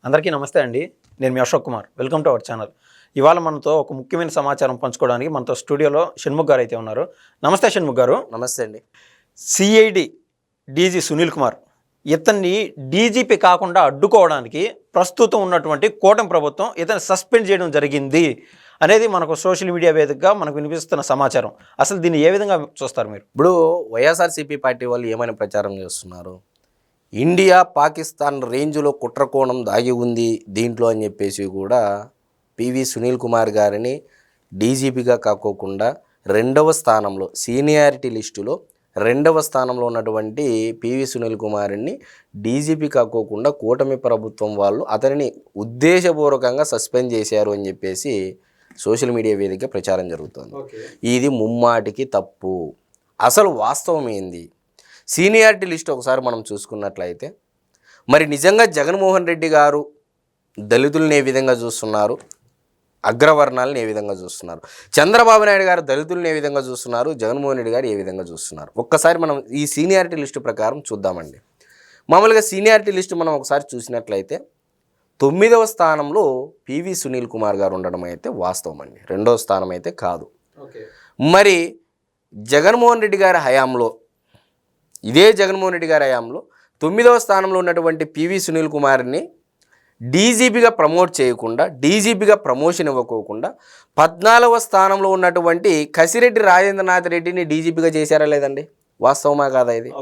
అందరికీ నమస్తే అండి. నేను మీ Ashok Kumar. Welcome to our channel. ఇవాళ మనతో ఒక ముఖ్యమైన సమాచారం పంచుకోవడానికి మనతో స్టూడియోలో షణ్ముఖ్ గారు అయితే ఉన్నారు. నమస్తే షణ్ముఖ్ గారు. నమస్తే అండి. సిఐడి డీజీ సునీల్ కుమార్ ఇతన్ని డీజీపీ కాకుండా అడ్డుకోవడానికి ప్రస్తుతం ఉన్నటువంటి కూటమి ప్రభుత్వం ఇతన్ని సస్పెండ్ చేయడం జరిగింది అనేది మనకు సోషల్ మీడియా వేదికగా మనకు వినిపిస్తున్న సమాచారం. అసలు దీన్ని ఏ విధంగా చూస్తారు మీరు? ఇప్పుడు వైఎస్ఆర్సీపీ పార్టీ వాళ్ళు ఏమైనా ప్రచారం చేస్తున్నారు, ఇండియా పాకిస్తాన్ రేంజ్లో కుట్రకోణం దాగి ఉంది దీంట్లో అని చెప్పేసి కూడా పివి సునీల్ కుమార్ గారిని డీజీపీగా కాకోకుండా రెండవ స్థానంలో సీనియారిటీ లిస్టులో రెండవ స్థానంలో ఉన్నటువంటి పివి సునీల్ కుమార్ని డీజీపీ కాకోకుండా కూటమి ప్రభుత్వం వాళ్ళు అతనిని ఉద్దేశపూర్వకంగా సస్పెండ్ చేశారు అని చెప్పేసి సోషల్ మీడియా వేదికగా ప్రచారం జరుగుతుంది. ఇది ముమ్మాటికి తప్పు. అసలు వాస్తవం ఏంది? సీనియారిటీ లిస్ట్ ఒకసారి మనం చూసుకున్నట్లయితే మరి నిజంగా జగన్మోహన్ రెడ్డి గారు దళితులను ఏ విధంగా చూస్తున్నారు, అగ్రవర్ణాలను ఏ విధంగా చూస్తున్నారు, చంద్రబాబు నాయుడు గారు దళితులను ఏ విధంగా చూస్తున్నారు, జగన్మోహన్ రెడ్డి గారు ఏ విధంగా చూస్తున్నారు, ఒక్కసారి మనం ఈ సీనియారిటీ లిస్టు ప్రకారం చూద్దామండి. మామూలుగా సీనియారిటీ లిస్టు మనం ఒకసారి చూసినట్లయితే 9వ స్థానంలో పివి సునీల్ కుమార్ గారు ఉండడం అయితే వాస్తవం అండి. 2వ స్థానం అయితే కాదు. మరి జగన్మోహన్ రెడ్డి గారి హయాంలో ఇదే జగన్మోహన్ రెడ్డి గారి హయాంలో 9వ స్థానంలో ఉన్నటువంటి పివి సునీల్ కుమార్ని డీజీపీగా ప్రమోట్ చేయకుండా, డీజీపీగా ప్రమోషన్ ఇవ్వకోకుండా 14వ స్థానంలో ఉన్నటువంటి కసిరెడ్డి రాజేంద్రనాథ్ రెడ్డిని డీజీపీగా చేశారా లేదండి? వాస్తవమా కాదా ఇది?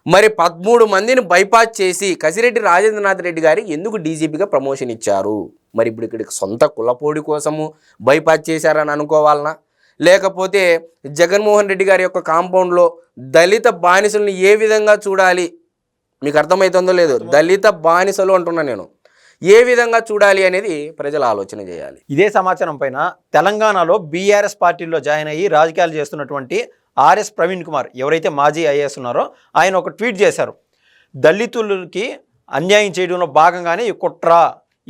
మరి 13 మందిని బైపాస్ చేసి కసిరెడ్డి రాజేంద్రనాథ్ రెడ్డి గారికి ఎందుకు డీజీపీగా ప్రమోషన్ ఇచ్చారు? మరి ఇప్పుడు ఇక్కడికి సొంత కులపోడి కోసము బైపాస్ చేశారని అనుకోవాలనా, లేకపోతే జగన్మోహన్ రెడ్డి గారి యొక్క కాంపౌండ్లో దళిత బానిసలను ఏ విధంగా చూడాలి, మీకు అర్థమవుతుందో లేదో, దళిత బానిసలు అంటున్నా నేను, ఏ విధంగా చూడాలి అనేది ప్రజలు ఆలోచన చేయాలి. ఇదే సమాచారం పైన తెలంగాణలో బీఆర్ఎస్ పార్టీలో జాయిన్ అయ్యి రాజకీయాలు చేస్తున్నటువంటి ఆర్ఎస్ ప్రవీణ్ కుమార్ ఎవరైతే మాజీ ఐఏఎస్ ఉన్నారో ఆయన ఒక ట్వీట్ చేశారు. దళితులకి అన్యాయం చేయడంలో భాగంగానే ఈ కుట్ర,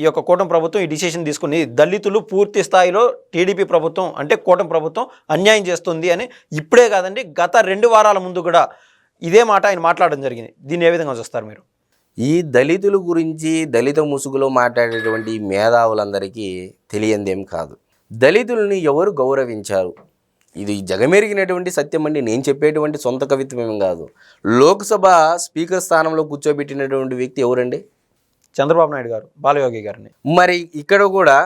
ఈ యొక్క కూటమి ప్రభుత్వం ఈ డిసిషన్ తీసుకుని దళితులు పూర్తి స్థాయిలో టీడీపీ ప్రభుత్వం అంటే కూటమి ప్రభుత్వం అన్యాయం చేస్తుంది అని ఇప్పుడే కాదండి గత 2 వారాల ముందు కూడా ఇదే మాట ఆయన మాట్లాడడం జరిగింది. దీన్ని ఏ విధంగా చూస్తారు మీరు? ఈ దళితుల గురించి దళిత ముసుగులో మాట్లాడేటువంటి మేధావులందరికీ తెలియందేం కాదు. దళితుల్ని ఎవరు గౌరవించారు? ఇది జగమెరిగినటువంటి సత్యం అండి. నేను చెప్పేటువంటి సొంత కవిత్వం కాదు. లోక్సభ స్పీకర్ స్థానంలో కూర్చోబెట్టినటువంటి వ్యక్తి ఎవరండి? చంద్రబాబు నాయుడు గారు, బాలయోగి గారిని. మరి ఇక్కడ కూడా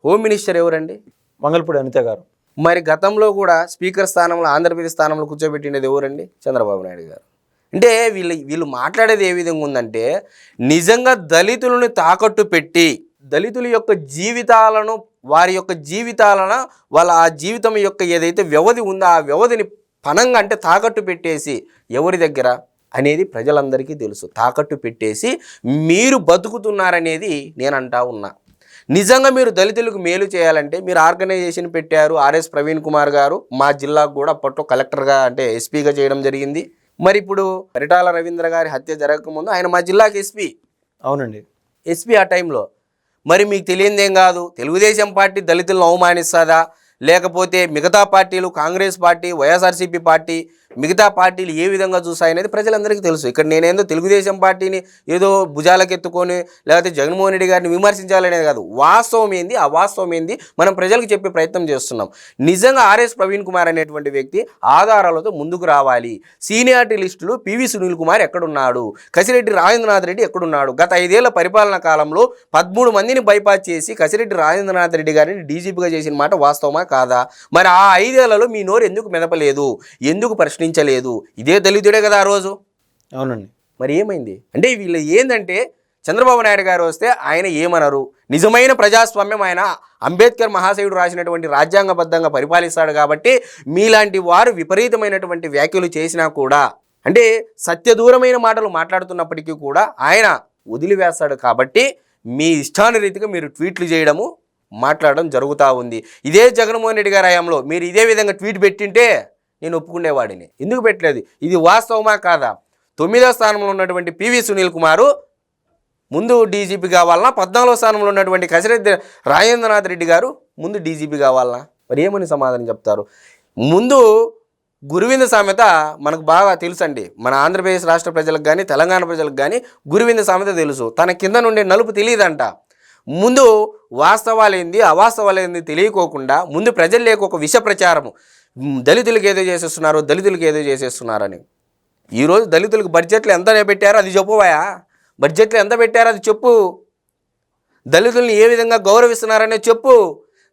హోమ్ మినిస్టర్ ఎవరండి? వంగల్పూడి అనిత గారు. మరి గతంలో కూడా స్పీకర్ స్థానంలో ఆంధ్రప్రదేశ్ స్థానంలో కూర్చోబెట్టినది ఎవరండి? చంద్రబాబు నాయుడు గారు. అంటే వీళ్ళు మాట్లాడేది ఏ విధంగా ఉందంటే నిజంగా దళితులను తాకట్టు పెట్టి దళితుల యొక్క జీవితాలను, వారి యొక్క జీవితాలను, వాళ్ళ ఆ జీవితం యొక్క ఏదైతే వ్యవధి ఉందో ఆ వ్యవధిని పనంగా అంటే తాకట్టు పెట్టేసి ఎవరి దగ్గర అనేది ప్రజలందరికీ తెలుసు. తాకట్టు పెట్టేసి మీరు బతుకుతున్నారనేది నేను అంటా ఉన్నా. నిజంగా మీరు దళితులకు మేలు చేయాలంటే మీరు ఆర్గనైజేషన్ పెట్టారు. ఆర్ఎస్ ప్రవీణ్ కుమార్ గారు మా జిల్లాకు కూడా అప్పట్లో కలెక్టర్గా అంటే ఎస్పీగా చేయడం జరిగింది. మరి ఇప్పుడు పరిటాల రవీంద్ర గారి హత్య జరగకముందు ఆయన మా జిల్లాకి ఎస్పీ. అవునండి, ఎస్పీ ఆ టైంలో. మరి మీకు తెలియదేం కాదు, తెలుగుదేశం పార్టీ దళితులను అవమానిస్తుందా, లేకపోతే మిగతా పార్టీలు కాంగ్రెస్ పార్టీ, వైఎస్ఆర్సీపీ పార్టీ, మిగతా పార్టీలు ఏ విధంగా చూసాయనేది ప్రజలందరికీ తెలుసు. ఇక్కడ నేనేందో తెలుగుదేశం పార్టీని ఏదో భుజాలకెత్తుకొని లేకపోతే జగన్మోహన్ రెడ్డి గారిని విమర్శించాలనేది కాదు. వాస్తవం ఏంది, ఆ వాస్తవం ఏంది మనం ప్రజలకు చెప్పే ప్రయత్నం చేస్తున్నాం. నిజంగా ఆర్ఎస్ ప్రవీణ్ కుమార్ అనేటువంటి వ్యక్తి ఆధారాలతో ముందుకు రావాలి. సీనియారిటీ లిస్టులు పివి సునీల్ కుమార్ ఎక్కడున్నాడు, కసిరెడ్డి రాజేంద్రనాథ్ రెడ్డి ఎక్కడున్నాడు? గత 5 ఏళ్ల పరిపాలన కాలంలో 13 మందిని బైపాస్ చేసి కసిరెడ్డి రాజేంద్రనాథ్ రెడ్డి గారిని డీజీపీగా చేసిన మాట వాస్తవమా కాదా? మరి ఆ 5 ఏళ్లలో మీ నోరు ఎందుకు మెదపలేదు, ఎందుకు ప్రశ్నించలేదు? ఇదే దళితుడే కదా ఆ రోజు. అవునండి. మరి ఏమైంది అంటే వీళ్ళు ఏంటంటే చంద్రబాబు నాయుడు గారు వస్తే ఆయన ఏమనరు, నిజమైన ప్రజాస్వామ్యం ఆయన అంబేద్కర్ మహాశయుడు రాసినటువంటి రాజ్యాంగబద్ధంగా పరిపాలిస్తాడు కాబట్టి మీలాంటి వారు విపరీతమైనటువంటి వ్యాఖ్యలు చేసినా కూడా అంటే సత్యదూరమైన మాటలు మాట్లాడుతున్నప్పటికీ కూడా ఆయన వదిలివేస్తాడు. కాబట్టి మీ ఇష్టానురీతిగా మీరు ట్వీట్లు చేయడము మాట్లాడడం జరుగుతూ ఉంది. ఇదే జగన్మోహన్ రెడ్డి గారి హయాంలో మీరు ఇదే విధంగా ట్వీట్ పెట్టింటే నేను ఒప్పుకునేవాడిని. ఎందుకు పెట్టలేదు? ఇది వాస్తవమా కాదా? 9వ స్థానంలో ఉన్నటువంటి పివి సునీల్ కుమారు ముందు డీజీపీ కావాలన్నా, 14వ స్థానంలో ఉన్నటువంటి కసిరెడ్డి రాజేంద్రనాథ్ రెడ్డి గారు ముందు డీజీపీ కావాలన్నా? మరి ఏమని సమాధానం చెప్తారు? ముందు గురువింద సామెత మనకు బాగా తెలుసండి. మన ఆంధ్రప్రదేశ్ రాష్ట్ర ప్రజలకు కానీ తెలంగాణ ప్రజలకు కానీ గురువింద సామెత తెలుసు. తన కింద నుండి నలుపు తెలియదంట. ముందు వాస్తవాలేంది అవాస్తవాలేంది తెలియకోకుండా ముందు ప్రజల్లోకి ఒక విష ప్రచారము, దళితులకు ఏదో చేసేస్తున్నారు, దళితులకు ఏదో చేసేస్తున్నారని. ఈరోజు దళితులకు బడ్జెట్లు ఎంత పెట్టారో అది చెప్పువాయా? బడ్జెట్లు ఎంత పెట్టారో అది చెప్పు. దళితుల్ని ఏ విధంగా గౌరవిస్తున్నారనే చెప్పు.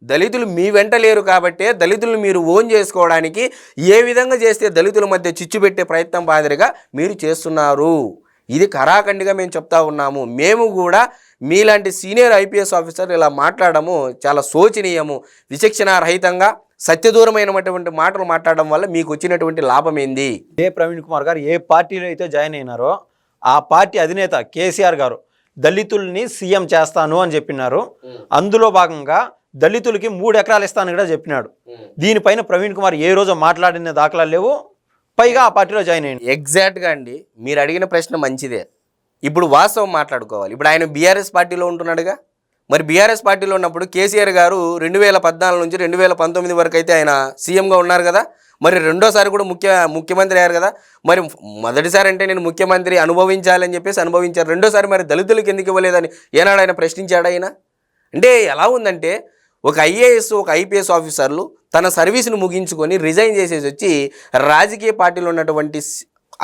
దళితులు మీ వెంట లేరు కాబట్టే దళితులను మీరు ఓన్ చేసుకోవడానికి ఏ విధంగా చేస్తే దళితుల మధ్య చిచ్చు పెట్టే ప్రయత్నం మాదిరిగా మీరు చేస్తున్నారు. ఇది కరాఖండిగా మేము చెప్తా ఉన్నాము. మేము కూడా మీలాంటి సీనియర్ ఐపీఎస్ ఆఫీసర్ ఇలా మాట్లాడము చాలా శోచనీయము. విచక్షణారహితంగా సత్యదూరమైనటువంటి మాటలు మాట్లాడడం వల్ల మీకు వచ్చినటువంటి లాభం ఏంది? ప్రవీణ్ కుమార్ గారు ఏ పార్టీలో అయితే జాయిన్ అయినారో ఆ పార్టీ అధినేత కేసీఆర్ గారు దళితుల్ని సీఎం చేస్తాను అని చెప్పినారు. అందులో భాగంగా దళితులకి 3 ఎకరాలు ఇస్తానని కూడా చెప్పినాడు. దీనిపైన ప్రవీణ్ కుమార్ ఏ రోజు మాట్లాడిన దాఖలాలు లేవు. పైగా ఆ పార్టీలో జాయిన్ అయ్యింది. ఎగ్జాక్ట్గా అండి, మీరు అడిగిన ప్రశ్న మంచిదే. ఇప్పుడు వాస్తవం మాట్లాడుకోవాలి. ఇప్పుడు ఆయన బీఆర్ఎస్ పార్టీలో ఉంటున్నాడుగా. మరి బీఆర్ఎస్ పార్టీలో ఉన్నప్పుడు కేసీఆర్ గారు 2014 నుంచి 2019 వరకు అయితే ఆయన సీఎంగా ఉన్నారు కదా. మరి రెండోసారి కూడా ముఖ్యమంత్రి అయ్యారు కదా. మరి మొదటిసారి అంటే నేను ముఖ్యమంత్రి అనుభవించాలని చెప్పేసి అనుభవించారు. రెండోసారి మరి దళితులకు ఎందుకు ఇవ్వలేదని ఏనాడు ఆయన ప్రశ్నించాడు ఆయన? అంటే ఎలా ఉందంటే ఒక ఐఏఎస్ ఒక ఐపీఎస్ ఆఫీసర్లు తన సర్వీస్ను ముగించుకొని రిజైన్ చేసేసి వచ్చి రాజకీయ పార్టీలో ఉన్నటువంటి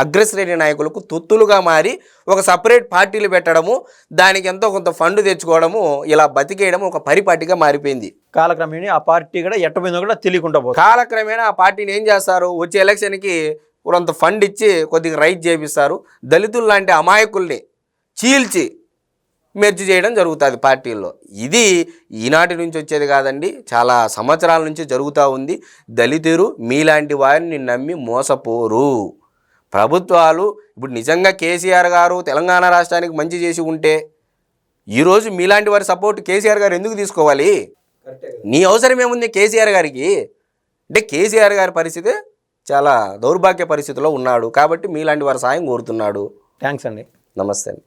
అగ్రశ్రేణి నాయకులకు తొత్తులుగా మారి ఒక సపరేట్ పార్టీలు పెట్టడము, దానికి ఎంతో కొంత ఫండ్ తెచ్చుకోవడము, ఇలా బతికేయడం ఒక పరిపాటిగా మారిపోయింది. కాలక్రమేణా ఆ పార్టీ కూడా ఎట్టపోయిందో కూడా తెలియకుండా పోతుంది. కాలక్రమేణా ఆ పార్టీని ఏం చేస్తారు, వచ్చే ఎలక్షన్కి కొంత ఫండ్ ఇచ్చి కొద్దిగా రైట్ చేపిస్తారు. దళితులు లాంటి అమాయకుల్ని చీల్చి మెర్జ్ చేయడం జరుగుతుంది పార్టీల్లో. ఇది ఈనాటి నుంచి వచ్చేది కాదండి, చాలా సంవత్సరాల నుంచి జరుగుతూ ఉంది. దళితులు మీలాంటి వారిని నమ్మి మోసపోరు. ప్రభుత్వాలు ఇప్పుడు నిజంగా కేసీఆర్ గారు తెలంగాణ రాష్ట్రానికి మంచి చేసి ఉంటే ఈరోజు మీలాంటి వారి సపోర్ట్ కేసీఆర్ గారు ఎందుకు తీసుకోవాలి? నీ అవసరం ఏముంది కేసీఆర్ గారికి? అంటే కేసీఆర్ గారి పరిస్థితి చాలా దౌర్భాగ్య పరిస్థితిలో ఉన్నాడు కాబట్టి మీలాంటి వారి సాయం కోరుతున్నాడు. థ్యాంక్స్ అండి. నమస్తే అండి.